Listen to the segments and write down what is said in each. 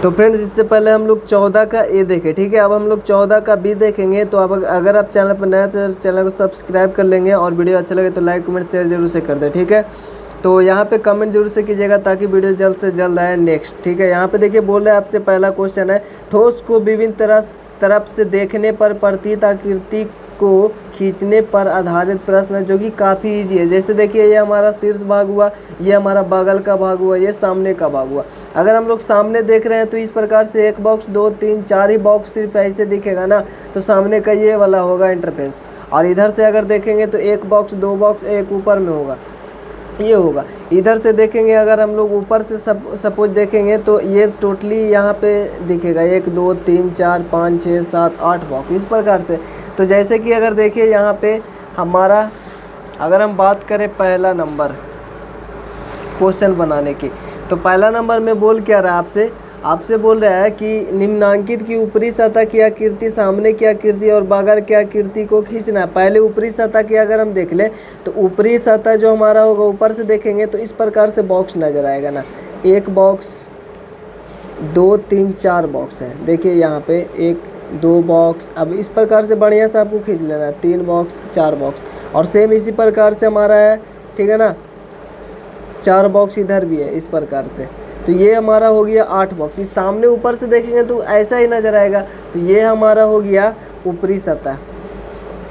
तो फ्रेंड्स इससे पहले हम लोग 14 का ए देखें, ठीक है। अब हम लोग 14 का बी देखेंगे। तो अब अगर आप चैनल पर नया तो चैनल को सब्सक्राइब कर लेंगे और वीडियो अच्छा लगे तो लाइक कमेंट शेयर जरूर से कर दें, ठीक है। तो यहाँ पे कमेंट जरूर से कीजिएगा ताकि वीडियो जल्द से जल्द आए नेक्स्ट, ठीक है। यहाँ पे देखिए बोल रहे हैं आपसे पहला क्वेश्चन है, ठोस को विभिन्न तरफ से देखने पर प्रतीत आकृति को खींचने पर आधारित प्रश्न है, जो कि काफ़ी इजी है। जैसे देखिए ये हमारा शीर्ष भाग हुआ, ये हमारा बगल का भाग हुआ, ये सामने का भाग हुआ। अगर हम लोग सामने देख रहे हैं तो इस प्रकार से एक बॉक्स, दो, तीन, चार ही बॉक्स सिर्फ ऐसे दिखेगा ना, तो सामने का ये वाला होगा इंटरफेस। और इधर से अगर देखेंगे तो एक बॉक्स, दो बॉक्स, एक ऊपर में होगा, ये होगा। इधर से देखेंगे अगर हम लोग ऊपर से सपोज देखेंगे तो ये टोटली यहाँ पे दिखेगा 1 2 3 4 5 6 7 8 बॉक्स इस प्रकार से। तो जैसे कि अगर देखिए यहाँ पे हमारा, अगर हम बात करें पहला नंबर क्वेश्चन बनाने की, तो पहला नंबर में बोल क्या रहा है आपसे बोल रहा है कि निम्नांकित की ऊपरी सतह की आकृति, सामने की आकृति और बगल की आकृति को खींचना है। पहले ऊपरी सतह की अगर हम देख लें तो ऊपरी सतह जो हमारा होगा, ऊपर से देखेंगे तो इस प्रकार से बॉक्स नज़र आएगा ना, एक बॉक्स, 2 3 4 बॉक्स है। देखिए यहाँ पे 1 2 बॉक्स। अब इस प्रकार से बढ़िया से आपको खींच लेना है, 3 बॉक्स 4 बॉक्स, और सेम इसी प्रकार से हमारा है, ठीक है ना, 4 बॉक्स इधर भी है इस प्रकार से। तो ये हमारा हो गया 8 बॉक्स। इस सामने ऊपर से देखेंगे तो ऐसा ही नज़र आएगा। तो ये हमारा हो गया ऊपरी सतह,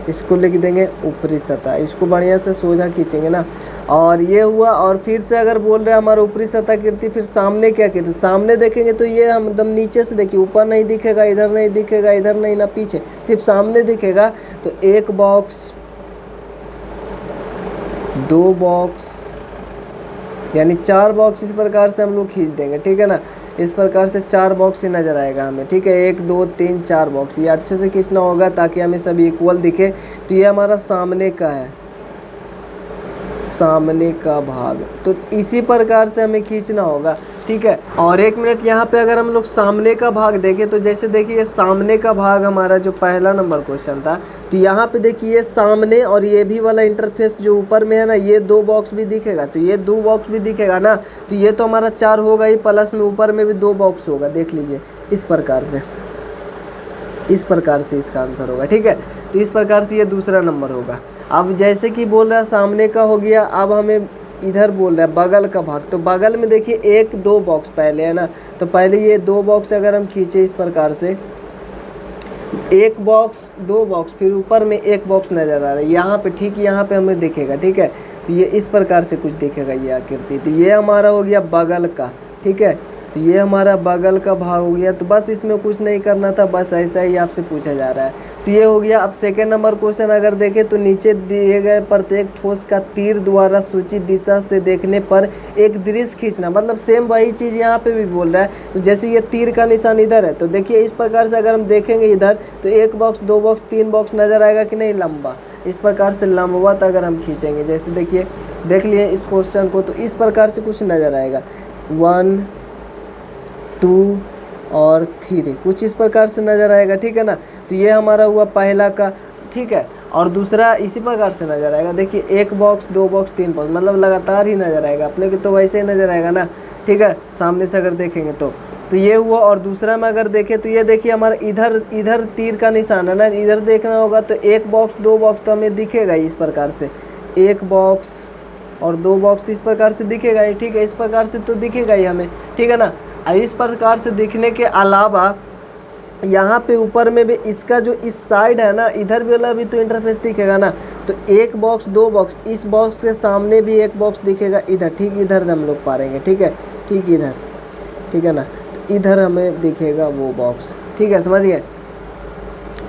इसको लिख देंगे ऊपरी सतह, इसको बढ़िया से सोझा खींचेंगे ना, और ये हुआ। और फिर से अगर बोल रहे हैं हमारा ऊपरी सतह आकृति, फिर सामने क्या आकृति, सामने देखेंगे तो ये हम एकदम नीचे से देखिए, ऊपर नहीं दिखेगा, इधर नहीं दिखेगा, इधर नहीं ना पीछे, सिर्फ सामने दिखेगा। तो 1 बॉक्स, 2 बॉक्स, यानी 4 बॉक्स इस प्रकार से हम लोग खींच देंगे, ठीक है ना। इस प्रकार से 4 बॉक्स ही नज़र आएगा हमें, ठीक है। 1 2 3 4 बॉक्स, ये अच्छे से खींचना होगा ताकि हमें सभी इक्वल दिखे। तो ये हमारा सामने का है, सामने का भाग, तो इसी प्रकार से हमें खींचना होगा, ठीक है। और 1 मिनट, यहाँ पे अगर हम लोग सामने का भाग देखें तो जैसे देखिए ये सामने का भाग हमारा जो पहला नंबर क्वेश्चन था, तो यहाँ पे देखिए सामने और ये भी वाला इंटरफेस जो ऊपर में है ना, ये 2 बॉक्स भी दिखेगा, तो ये 2 बॉक्स भी दिखेगा ना। तो ये तो हमारा 4 होगा ही, प्लस में ऊपर में भी 2 बॉक्स होगा, देख लीजिए इस प्रकार से, इस प्रकार से इसका आंसर होगा, ठीक है। तो इस प्रकार से ये दूसरा नंबर होगा। अब जैसे कि बोल रहा है सामने का हो गया, अब हमें इधर बोल रहा है बगल का भाग। तो बगल में देखिए 1 2 बॉक्स पहले है ना, तो पहले ये 2 बॉक्स अगर हम खींचे इस प्रकार से, 1 बॉक्स 2 बॉक्स, फिर ऊपर में 1 बॉक्स नज़र आ रहा है यहाँ पे, ठीक, यहाँ पे हमें दिखेगा, ठीक है। तो ये इस प्रकार से कुछ दिखेगा ये आकृति। तो ये हमारा हो गया बगल का, ठीक है। तो ये हमारा बगल का भाग हो गया। तो बस इसमें कुछ नहीं करना था, बस ऐसा ही आपसे पूछा जा रहा है। तो ये हो गया। अब सेकेंड नंबर क्वेश्चन अगर देखें तो नीचे दिए गए प्रत्येक ठोस का तीर द्वारा सूचित दिशा से देखने पर एक दृश्य खींचना, मतलब सेम वही चीज़ यहाँ पे भी बोल रहा है। तो जैसे ये तीर का निशान इधर है, तो देखिए इस प्रकार से अगर हम देखेंगे इधर तो 1 बॉक्स 2 बॉक्स 3 बॉक्स नज़र आएगा कि नहीं, लंबा, इस प्रकार से लंबवत अगर हम खींचेंगे, जैसे देखिए देख लिए इस क्वेश्चन को, तो इस प्रकार से कुछ नज़र आएगा, 1 2 और 3 कुछ इस प्रकार से नज़र आएगा, ठीक है ना। तो ये हमारा हुआ पहला का, ठीक है। और दूसरा इसी प्रकार से नज़र आएगा, देखिए 1 बॉक्स 2 बॉक्स 3 बॉक्स, मतलब लगातार ही नज़र आएगा अपने को, तो वैसे ही नज़र आएगा ना, ठीक है, सामने से अगर देखेंगे तो ये हुआ। और दूसरा में अगर देखें तो ये देखिए हमारा इधर तीर का निशान है ना, इधर देखना होगा। तो 1 बॉक्स 2 बॉक्स तो हमें दिखेगा इस प्रकार से, 1 बॉक्स और 2 बॉक्स तो इस प्रकार से दिखेगा ही, ठीक है, इस प्रकार से तो दिखेगा ही हमें, ठीक है ना। इस प्रकार से दिखने के अलावा यहाँ पे ऊपर में भी इसका जो इस साइड है ना, इधर वाला भी तो इंटरफेस दिखेगा ना। तो 1 बॉक्स 2 बॉक्स, इस बॉक्स के सामने भी 1 बॉक्स दिखेगा इधर, ठीक इधर हम लोग पाएंगे, ठीक है, ठीक इधर, ठीक है ना। तो इधर हमें दिखेगा वो बॉक्स, ठीक है, समझ गए।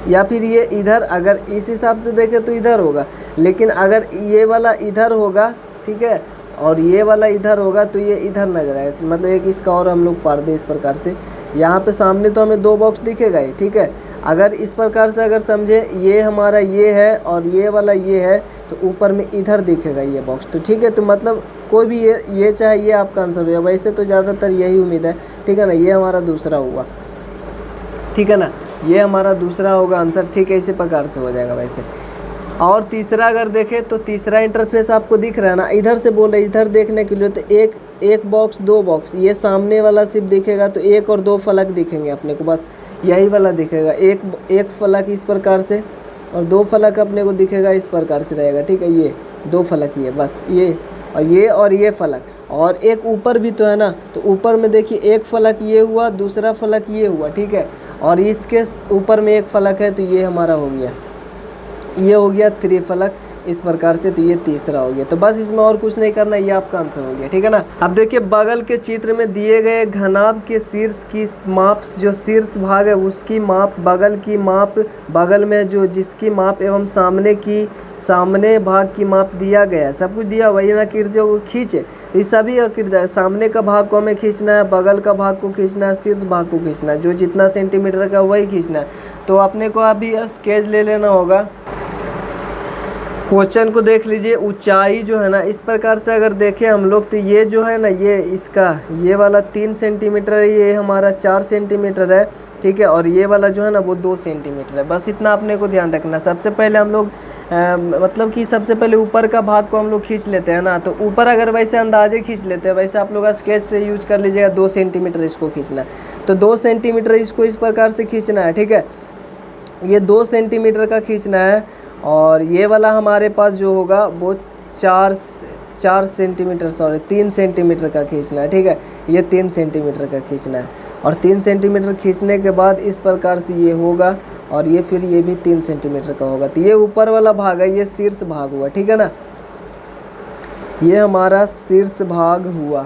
या फिर ये इधर अगर इस हिसाब से देखें तो इधर होगा, लेकिन अगर ये वाला इधर होगा, ठीक है, और ये वाला इधर होगा तो ये इधर नजर आएगा, मतलब एक इसका और हम लोग पार दे इस प्रकार से। यहाँ पे सामने तो हमें 2 बॉक्स दिखेगा ही, ठीक है। अगर इस प्रकार से अगर समझे, ये हमारा ये है और ये वाला ये है, तो ऊपर में इधर दिखेगा ये बॉक्स, तो ठीक है। तो मतलब कोई भी ये चाहे ये आपका आंसर हो, वैसे तो ज़्यादातर यही उम्मीद है, ठीक है ना। ये हमारा दूसरा हुआ, ठीक है ना, ये हमारा दूसरा होगा आंसर, ठीक है, इसी प्रकार से हो जाएगा वैसे। और तीसरा अगर देखें तो तीसरा इंटरफेस आपको दिख रहा है ना, इधर से बोल रहे इधर देखने के लिए, तो एक बॉक्स, दो बॉक्स, ये सामने वाला सिर्फ दिखेगा तो एक और दो फलक दिखेंगे अपने को, बस यही वाला दिखेगा। एक फलक इस प्रकार से और दो फलक अपने को दिखेगा इस प्रकार से रहेगा, ठीक है। ये दो फलक ये बस, ये और ये फलक, और एक ऊपर भी तो है ना, तो ऊपर में देखिए एक फलक ये हुआ, दूसरा फलक ये हुआ, ठीक है, और इसके ऊपर में एक फलक है, तो ये हमारा हो गया, ये हो गया त्रिफलक इस प्रकार से, तो ये तीसरा हो गया। तो बस इसमें और कुछ नहीं करना, ये आपका आंसर हो गया, ठीक है ना। अब देखिए बगल के चित्र में दिए गए घनाभ के शीर्ष की माप, जो शीर्ष भाग है उसकी माप, बगल की माप, बगल में जो जिसकी माप एवं सामने भाग की माप दिया गया है, सब कुछ दिया, वही आकृतियों को खींचे। ये सभी आकृतियाँ, सामने का भाग को हमें खींचना है, बगल का भाग को खींचना है, शीर्ष भाग को खींचना है, जो जितना सेंटीमीटर का वही खींचना है। तो अपने को अभी स्केच ले लेना होगा। क्वेश्चन को देख लीजिए, ऊंचाई जो है ना इस प्रकार से अगर देखें हम लोग, तो ये जो है ना ये इसका ये वाला 3 सेंटीमीटर है, ये हमारा 4 सेंटीमीटर है, ठीक है, और ये वाला जो है ना वो 2 सेंटीमीटर है। बस इतना अपने को ध्यान रखना। सबसे पहले हम लोग मतलब कि सबसे पहले ऊपर का भाग को हम लोग खींच लेते हैं ना, तो ऊपर अगर वैसे अंदाजे खींच लेते हैं, वैसे आप लोग स्केच से यूज कर लीजिएगा, 2 सेंटीमीटर इसको खींचना है, तो 2 सेंटीमीटर इसको इस प्रकार से खींचना है, ठीक है, ये 2 सेंटीमीटर का खींचना है। और ये वाला हमारे पास जो होगा वो 4 सेंटीमीटर, सॉरी 3 सेंटीमीटर का खींचना है, ठीक है, ये 3 सेंटीमीटर का खींचना है। और 3 सेंटीमीटर खींचने के बाद इस प्रकार से ये होगा, और ये फिर ये भी 3 सेंटीमीटर का होगा। तो ये ऊपर वाला भाग है, ये शीर्ष भाग हुआ, ठीक है ना, ये हमारा शीर्ष भाग हुआ,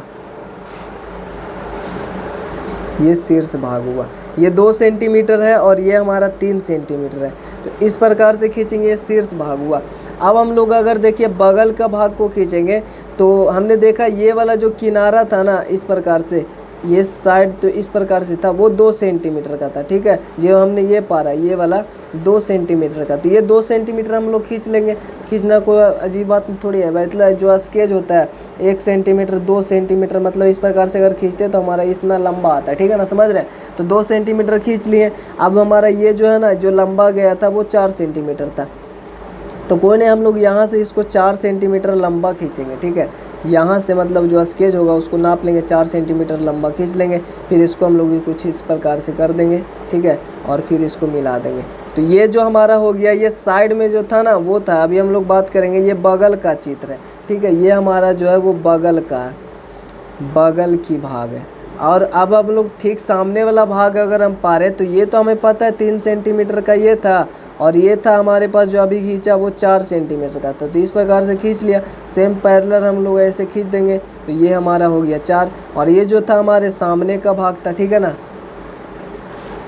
ये शीर्ष भाग हुआ, ये 2 सेंटीमीटर है और ये हमारा 3 सेंटीमीटर है। तो इस प्रकार से खींचेंगे, ये शीर्ष भाग हुआ। अब हम लोग अगर देखिए बगल का भाग को खींचेंगे, तो हमने देखा ये वाला जो किनारा था ना इस प्रकार से, ये साइड तो इस प्रकार से था, वो 2 सेंटीमीटर का था, ठीक है, जो हमने ये पारा ये वाला 2 सेंटीमीटर का, तो ये 2 सेंटीमीटर हम लोग खींच लेंगे। खींचना कोई अजीब बात थोड़ी है, मतलब जो स्केच होता है 1 सेंटीमीटर 2 सेंटीमीटर, मतलब इस प्रकार से अगर खींचते हैं तो हमारा इतना लंबा आता है, ठीक है ना, समझ रहे हैं। तो 2 सेंटीमीटर खींच लिए। अब हमारा ये जो है ना जो लंबा गया था वो 4 सेंटीमीटर था, तो कोई नहीं, हम लोग यहाँ से इसको 4 सेंटीमीटर लंबा खींचेंगे, ठीक है, यहाँ से मतलब जो स्केच होगा उसको नाप लेंगे, 4 सेंटीमीटर लंबा खींच लेंगे, फिर इसको हम लोग कुछ इस प्रकार से कर देंगे, ठीक है, और फिर इसको मिला देंगे। तो ये जो हमारा हो गया, ये साइड में जो था ना वो था। अभी हम लोग बात करेंगे, ये बगल का चित्र है, ठीक है, ये हमारा जो है वो बगल का, बगल की भाग है। और अब हम लोग ठीक सामने वाला भाग अगर हम पा रहे, तो ये तो हमें पता है 3 सेंटीमीटर का ये था, और ये था हमारे पास जो अभी खींचा वो 4 सेंटीमीटर का था, तो इस प्रकार से खींच लिया। सेम पैरेलल हम लोग ऐसे खींच देंगे, तो ये हमारा हो गया 4। और ये जो था हमारे सामने का भाग था, ठीक है ना,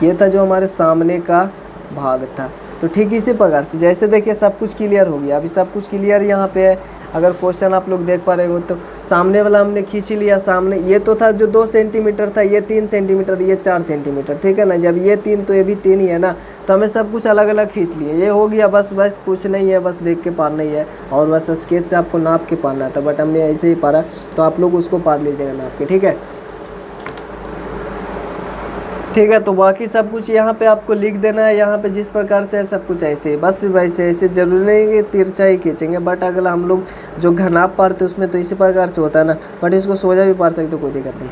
ये था जो हमारे सामने का भाग था। तो ठीक इसी प्रकार से जैसे देखिए सब कुछ क्लियर हो गया। अभी सब कुछ क्लियर यहाँ पे है। अगर क्वेश्चन आप लोग देख पा रहे हो तो सामने वाला हमने खींच लिया। सामने ये तो था जो 2 सेंटीमीटर था, ये 3 सेंटीमीटर, ये 4 सेंटीमीटर, ठीक है ना। जब ये 3 तो ये भी 3 ही है ना, तो हमें सब कुछ अलग अलग खींच लिए। ये हो गया, बस कुछ नहीं है, बस देख के पारना ही है और बस स्केच से आपको नाप के पारना था। बट हमने ऐसे ही पारा, तो आप लोग उसको पार लीजिएगा नाप के, ठीक है। ठीक है, तो बाकी सब कुछ यहाँ पे आपको लिख देना है। यहाँ पे जिस प्रकार से है सब कुछ ऐसे, बस वैसे ऐसे जरूरी नहीं कि तिरछा ही खींचेंगे। बट अगर हम लोग जो घनाप पारते उसमें तो इसी प्रकार से होता है ना, बट इसको सोजा भी पार सकते, कोई दिक्कत नहीं,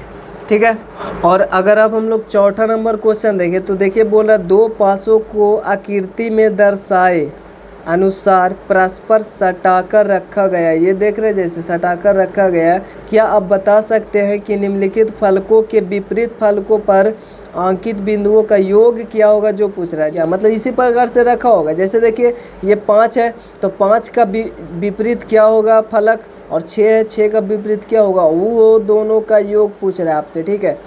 ठीक है। और अगर अब हम लोग चौथा नंबर क्वेश्चन देखें तो देखिए बोला 2 पासों को आकृति में दर्शाए अनुसार परस्पर सटाकर रखा गया। ये देख रहे जैसे सटाकर रखा गया। क्या आप बता सकते हैं कि निम्नलिखित फलकों के विपरीत फलकों पर अंकित बिंदुओं का योग क्या होगा, जो पूछ रहा है। क्या मतलब इसी प्रकार से रखा होगा। जैसे देखिए ये 5 है तो 5 का विपरीत क्या होगा फलक, और 6 है, 6 का विपरीत क्या होगा, वो दोनों का योग पूछ रहा है आपसे, ठीक है।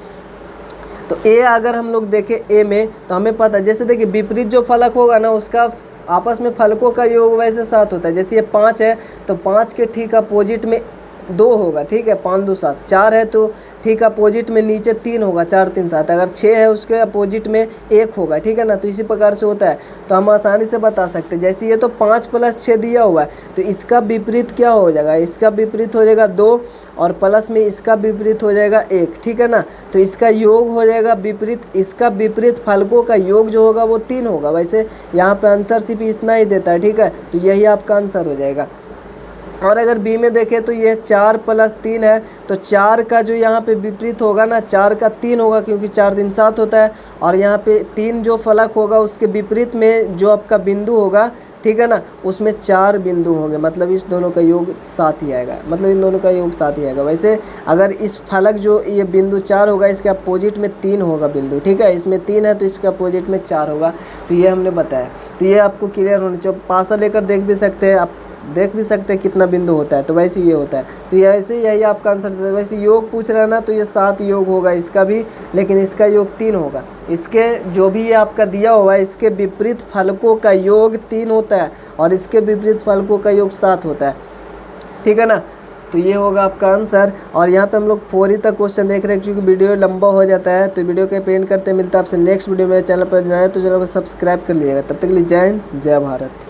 तो ए अगर हम लोग देखें ए में तो हमें पता है, जैसे देखिए विपरीत जो फलक होगा ना उसका आपस में फलकों का योग वैसे 7 होता है। जैसे ये 5 है तो 5 के ठीक अपोजिट में 2 होगा, ठीक है, 5 2 7। 4 है तो ठीक अपोजिट में नीचे 3 होगा, 4 3 7। अगर 6 है उसके अपोजिट में 1 होगा, ठीक है ना। तो इसी प्रकार से होता है, तो हम आसानी से बता सकते हैं। जैसे ये तो 5 + 6 दिया हुआ है, तो इसका विपरीत क्या हो जाएगा, इसका विपरीत हो जाएगा 2, और प्लस में इसका विपरीत हो जाएगा 1, ठीक है ना। तो इसका योग हो जाएगा विपरीत, इसका विपरीत फलकों का योग जो होगा वो 3 होगा। वैसे यहाँ पे आंसर सिर्फ इतना ही देता है, ठीक है। तो यही आपका आंसर हो जाएगा। और अगर बी में देखें तो ये 4 + 3 है, तो 4 का जो यहाँ पे विपरीत होगा ना, 4 का 3 होगा, क्योंकि 4 दिन 7 होता है। और यहाँ पे 3 जो फलक होगा उसके विपरीत में जो आपका बिंदु होगा, ठीक है ना, उसमें 4 बिंदु होंगे, मतलब इस दोनों का योग 7 ही आएगा, मतलब इन दोनों का योग 7 ही आएगा। वैसे अगर इस फलक जो ये बिंदु 4 होगा, इसके अपोजिट में 3 होगा बिंदु, ठीक है, इसमें 3 है तो इसके अपोजिट में 4 होगा। तो ये हमने बताया, तो ये आपको क्लियर होना चाहिए। पासा लेकर देख भी सकते हैं आप, देख भी सकते हैं कितना बिंदु होता है, तो वैसे ये होता है। तो ये ऐसे यही आपका आंसर देता है। वैसे योग पूछ रहा है ना, तो ये 7 योग होगा इसका भी, लेकिन इसका योग 3 होगा। इसके जो भी ये आपका दिया हुआ है, इसके विपरीत फलकों का योग 3 होता है और इसके विपरीत फलकों का योग 7 होता है, ठीक है ना। तो ये होगा आपका आंसर। और यहाँ पे हम लोग 4 ही तक क्वेश्चन देख रहे हैं, क्योंकि वीडियो लंबा हो जाता है। तो वीडियो के पेंड करते मिलता है आपसे नेक्स्ट वीडियो में। चैनल पर नए तो चैनल को सब्सक्राइब कर लीजिएगा। तब तक के लिए जय हिंद, जय भारत।